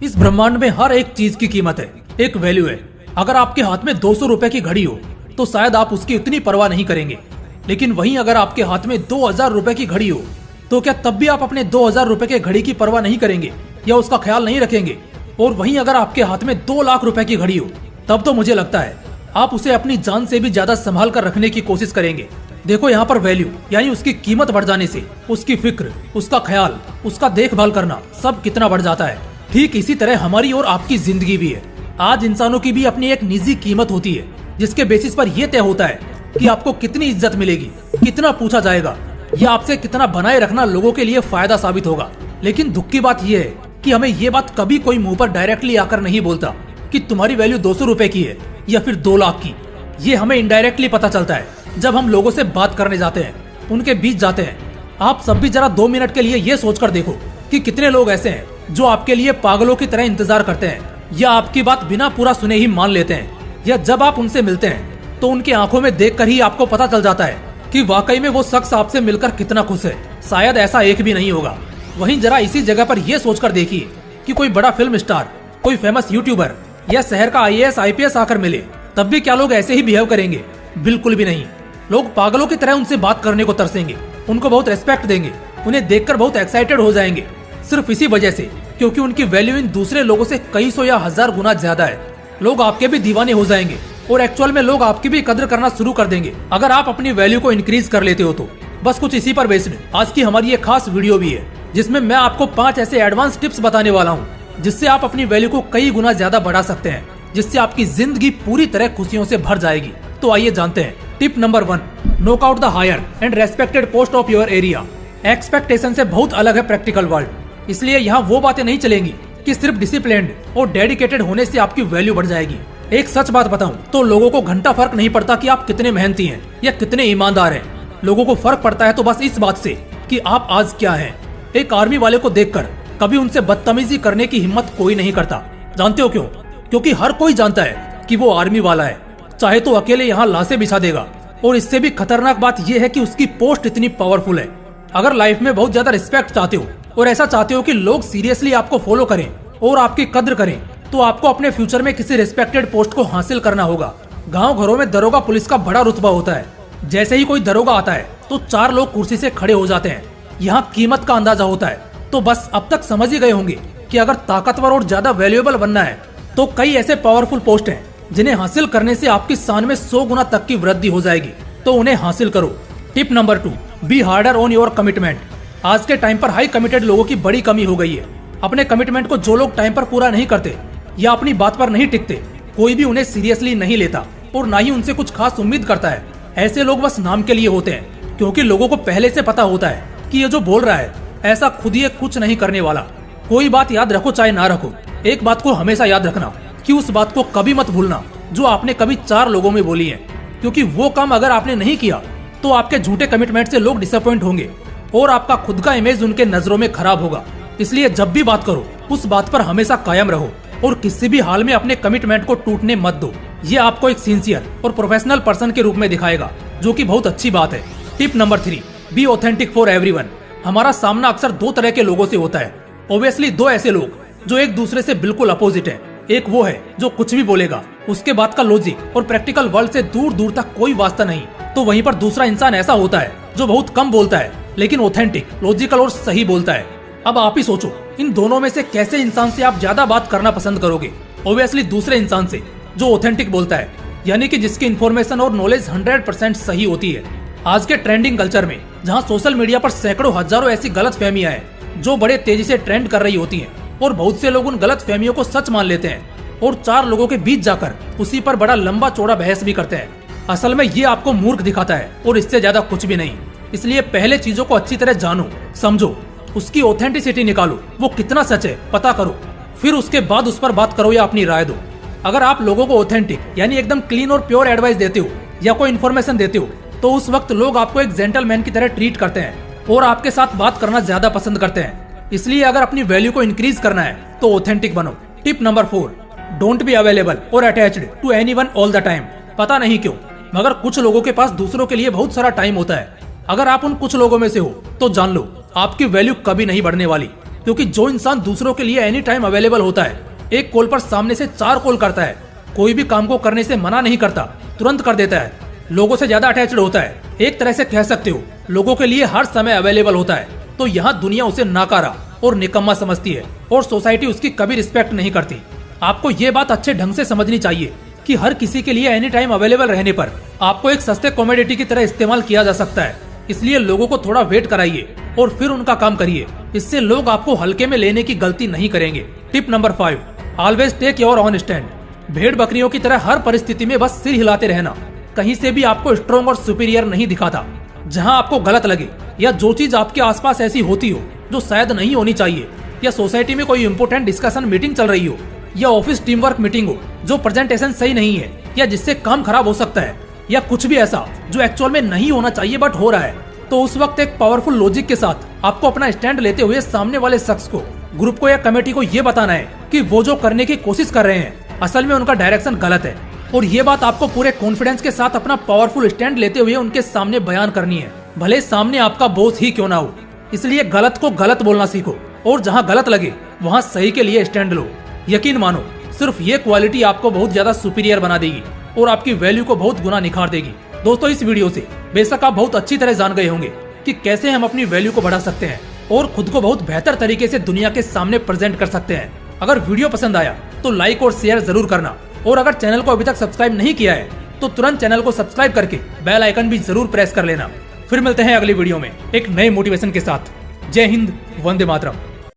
इस ब्रह्मांड में हर एक चीज की कीमत है, एक वैल्यू है। अगर आपके हाथ में 200 रुपए की घड़ी हो तो शायद आप उसकी इतनी परवाह नहीं करेंगे, लेकिन वहीं अगर आपके हाथ में 2000 रुपए की घड़ी हो तो क्या तब भी आप अपने 2000 रुपए के घड़ी की परवाह नहीं करेंगे या उसका ख्याल नहीं रखेंगे? और वहीं अगर आपके हाथ में 2 लाख रुपए की घड़ी हो तब तो मुझे लगता है आप उसे अपनी जान से भी ज्यादा संभाल कर रखने की कोशिश करेंगे। देखो, यहाँ पर वैल्यू यानी उसकी कीमत बढ़ जाने से उसकी फिक्र, उसका ख्याल, उसका देखभाल करना सब कितना बढ़ जाता है। ठीक इसी तरह हमारी और आपकी जिंदगी भी है। आज इंसानों की भी अपनी एक निजी कीमत होती है जिसके बेसिस पर यह तय होता है कि आपको कितनी इज्जत मिलेगी, कितना पूछा जाएगा या आपसे कितना बनाए रखना लोगों के लिए फायदा साबित होगा। लेकिन दुख की बात यह है कि हमें ये बात कभी कोई मुंह पर डायरेक्टली आकर नहीं बोलता कि तुम्हारी वैल्यू 200 रुपए की है या फिर 2 लाख की। ये हमें इनडायरेक्टली पता चलता है जब हम लोगों से बात करने जाते हैं, उनके बीच जाते हैं। आप सब भी जरा 2 मिनट के लिए ये सोचकर देखो कि कितने लोग ऐसे हैं जो आपके लिए पागलों की तरह इंतजार करते हैं या आपकी बात बिना पूरा सुने ही मान लेते हैं, या जब आप उनसे मिलते हैं तो उनकी आंखों में देखकर ही आपको पता चल जाता है कि वाकई में वो शख्स आपसे मिलकर कितना खुश है। शायद ऐसा एक भी नहीं होगा। वहीं जरा इसी जगह पर यह सोचकर देखिए कि कोई बड़ा फिल्म स्टार, कोई फेमस यूट्यूबर या शहर का IAS IPS आकर मिले, तब भी क्या लोग ऐसे ही बिहेव करेंगे? बिल्कुल भी नहीं। लोग पागलों की तरह उनसे बात करने को तरसेंगे, उनको बहुत रेस्पेक्ट देंगे, उन्हें देखकर बहुत एक्साइटेड हो जाएंगे, सिर्फ इसी वजह से क्योंकि उनकी वैल्यू इन दूसरे लोगों से कई सौ या हजार गुना ज्यादा है। लोग आपके भी दीवाने हो जाएंगे और एक्चुअल में लोग आपकी भी कदर करना शुरू कर देंगे अगर आप अपनी वैल्यू को इंक्रीज कर लेते हो तो। बस कुछ इसी पर बेस्ड आज की हमारी ये खास वीडियो भी है जिसमें मैं आपको 5 ऐसे एडवांस टिप्स बताने वाला हूँ जिससे आप अपनी वैल्यू को कई गुना ज्यादा बढ़ा सकते हैं, जिससे आपकी जिंदगी पूरी तरह खुशियों से भर जाएगी। तो आइए जानते हैं। Tip number 1, knock out the higher and respected post of your area. Expectation से बहुत अलग है प्रैक्टिकल वर्ल्ड, इसलिए यहाँ वो बातें नहीं चलेंगी कि सिर्फ डिसिप्लिन्ड और डेडिकेटेड होने से आपकी वैल्यू बढ़ जाएगी। एक सच बात बताऊं तो लोगों को घंटा फर्क नहीं पड़ता कि आप कितने मेहनती हैं या कितने ईमानदार हैं। लोगों को फर्क पड़ता है तो बस इस बात से कि आप आज क्या हैं। एक आर्मी वाले को देखकर कभी उनसे बदतमीजी करने की हिम्मत कोई नहीं करता। जानते हो क्यों? क्योंकि हर कोई जानता है कि वो आर्मी वाला है, चाहे तो अकेले यहाँ लाशें बिछा देगा। और इससे भी खतरनाक बात यह है कि उसकी पोस्ट इतनी पावरफुल है। अगर लाइफ में बहुत ज्यादा रिस्पेक्ट चाहते हो और ऐसा चाहते हो कि लोग सीरियसली आपको फॉलो करें और आपकी कद्र करें, तो आपको अपने फ्यूचर में किसी रिस्पेक्टेड पोस्ट को हासिल करना होगा। गाँव घरों में दरोगा पुलिस का बड़ा रुतबा होता है। जैसे ही कोई दरोगा आता है तो 4 लोग कुर्सी से खड़े हो जाते हैं। यहाँ कीमत का अंदाजा होता है। तो बस अब तक समझ ही गए होंगे कि अगर ताकतवर और ज्यादा वैल्यूएबल बनना है तो कई ऐसे पावरफुल पोस्ट हैं जिन्हें हासिल करने से आपकी शान में 100 गुना तक की वृद्धि हो जाएगी। तो उन्हें हासिल करो। Tip number 2, be harder on your commitment. आज के टाइम पर हाई कमिटेड लोगों की बड़ी कमी हो गई है। अपने कमिटमेंट को जो लोग टाइम पर पूरा नहीं करते या अपनी बात पर नहीं टिकते, कोई भी उन्हें सीरियसली नहीं लेता और ना ही उनसे कुछ खास उम्मीद करता है। ऐसे लोग बस नाम के लिए होते हैं, क्योंकि लोगों को पहले से पता होता है कि ये जो बोल रहा है ऐसा खुद ही कुछ नहीं करने वाला। कोई बात याद रखो चाहे ना रखो, एक बात को हमेशा याद रखना कि उस बात को कभी मत भूलना जो आपने कभी 4 लोगों में बोली है, क्योंकि वो काम अगर आपने नहीं किया तो आपके झूठे कमिटमेंट से लोग डिसअपॉइंट होंगे और आपका खुद का इमेज उनके नजरों में खराब होगा। इसलिए जब भी बात करो उस बात पर हमेशा कायम रहो और किसी भी हाल में अपने कमिटमेंट को टूटने मत दो। ये आपको एक सिंसियर और प्रोफेशनल पर्सन के रूप में दिखाएगा, जो कि बहुत अच्छी बात है। Tip number 3, be authentic for everyone. हमारा सामना अक्सर 2 तरह के लोगों से होता है। ऑब्वियसली 2 ऐसे लोग जो एक दूसरे से बिल्कुल अपोजिट है। एक वो है जो कुछ भी बोलेगा, उसके बात का लॉजिक और प्रैक्टिकल वर्ल्ड से दूर दूर तक कोई वास्ता नहीं। तो वहीं पर दूसरा इंसान ऐसा होता है जो बहुत कम बोलता है लेकिन ऑथेंटिक, लॉजिकल और सही बोलता है। अब आप ही सोचो, इन दोनों में से कैसे इंसान से आप ज्यादा बात करना पसंद करोगे? ऑब्वियसली दूसरे इंसान से जो ऑथेंटिक बोलता है, यानी कि जिसकी इन्फॉर्मेशन और नॉलेज 100% सही होती है। आज के ट्रेंडिंग कल्चर में जहां सोशल मीडिया पर सैकड़ों हजारों ऐसी गलत फहमियां हैं जो बड़े तेजी से ट्रेंड कर रही होती हैं, और बहुत से लोग उन गलत फहमियों को सच मान लेते हैं और 4 लोगों के बीच जाकर उसी पर बड़ा लंबा चौड़ा बहस भी करते हैं। असल में ये आपको मूर्ख दिखाता है और इससे ज्यादा कुछ भी नहीं। इसलिए पहले चीजों को अच्छी तरह जानो, समझो, उसकी ऑथेंटिसिटी निकालो, वो कितना सच है पता करो, फिर उसके बाद उस पर बात करो या अपनी राय दो। अगर आप लोगों को ऑथेंटिक यानी एकदम क्लीन और प्योर एडवाइस देते हो या कोई इन्फॉर्मेशन देते हो तो उस वक्त लोग आपको एक जेंटलमैन की तरह ट्रीट करते हैं और आपके साथ बात करना ज्यादा पसंद करते हैं। इसलिए अगर अपनी वैल्यू को इंक्रीज करना है तो ऑथेंटिक बनो। Tip number 4, don't be available और attached to anyone all the time. पता नहीं क्यों मगर कुछ लोगों के पास दूसरों के लिए बहुत सारा टाइम होता है। अगर आप उन कुछ लोगों में से हो तो जान लो आपकी वैल्यू कभी नहीं बढ़ने वाली। क्योंकि जो इंसान दूसरों के लिए एनी टाइम अवेलेबल होता है, एक कॉल पर सामने से 4 कॉल करता है, कोई भी काम को करने से मना नहीं करता, तुरंत कर देता है, लोगों से ज्यादा अटैच्ड होता है, एक तरह से कह सकते हो लोगों के लिए हर समय अवेलेबल होता है, तो यहाँ दुनिया उसे नाकारा और निकम्मा समझती है और सोसाइटी उसकी कभी रिस्पेक्ट नहीं करती। आपको ये बात अच्छे ढंग से समझनी चाहिए कि हर किसी के लिए एनी टाइम अवेलेबल रहने पर आपको एक सस्ते कॉमोडिटी की तरह इस्तेमाल किया जा सकता है। इसलिए लोगों को थोड़ा वेट कराइए और फिर उनका काम करिए। इससे लोग आपको हल्के में लेने की गलती नहीं करेंगे। Tip number 5, always take your own stand. भेड़ बकरियों की तरह हर परिस्थिति में बस सिर हिलाते रहना कहीं से भी आपको स्ट्रॉन्ग और सुपीरियर नहीं दिखाता। जहाँ आपको गलत लगे या जो चीज आपके आसपास ऐसी होती हो जो शायद नहीं होनी चाहिए, या सोसाइटी में कोई इम्पोर्टेंट डिस्कशन मीटिंग चल रही हो, या ऑफिस टीम वर्क मीटिंग हो जो प्रेजेंटेशन सही नहीं है या जिससे काम खराब हो सकता है, या कुछ भी ऐसा जो एक्चुअल में नहीं होना चाहिए बट हो रहा है, तो उस वक्त एक पावरफुल लॉजिक के साथ आपको अपना स्टैंड लेते हुए सामने वाले शख्स को, ग्रुप को या कमेटी को ये बताना है कि वो जो करने की कोशिश कर रहे हैं असल में उनका डायरेक्शन गलत है, और ये बात आपको पूरे कॉन्फिडेंस के साथ अपना पावरफुल स्टैंड लेते हुए उनके सामने बयान करनी है, भले सामने आपका बॉस ही क्यों ना हो। इसलिए गलत को गलत बोलना सीखो और जहाँ गलत लगे वहाँ सही के लिए स्टैंड लो। यकीन मानो सिर्फ ये क्वालिटी आपको बहुत ज्यादा सुपीरियर बना देगी और आपकी वैल्यू को बहुत गुना निखार देगी। दोस्तों, इस वीडियो से बेशक आप बहुत अच्छी तरह जान गए होंगे कि कैसे हम अपनी वैल्यू को बढ़ा सकते हैं और खुद को बहुत बेहतर तरीके से दुनिया के सामने प्रेजेंट कर सकते हैं। अगर वीडियो पसंद आया तो लाइक और शेयर जरूर करना, और अगर चैनल को अभी तक सब्सक्राइब नहीं किया है तो तुरंत चैनल को सब्सक्राइब करके बेल आइकन भी जरूर प्रेस कर लेना। फिर मिलते हैं अगली वीडियो में एक नए मोटिवेशन के साथ। जय हिंद, वंदे मातरम।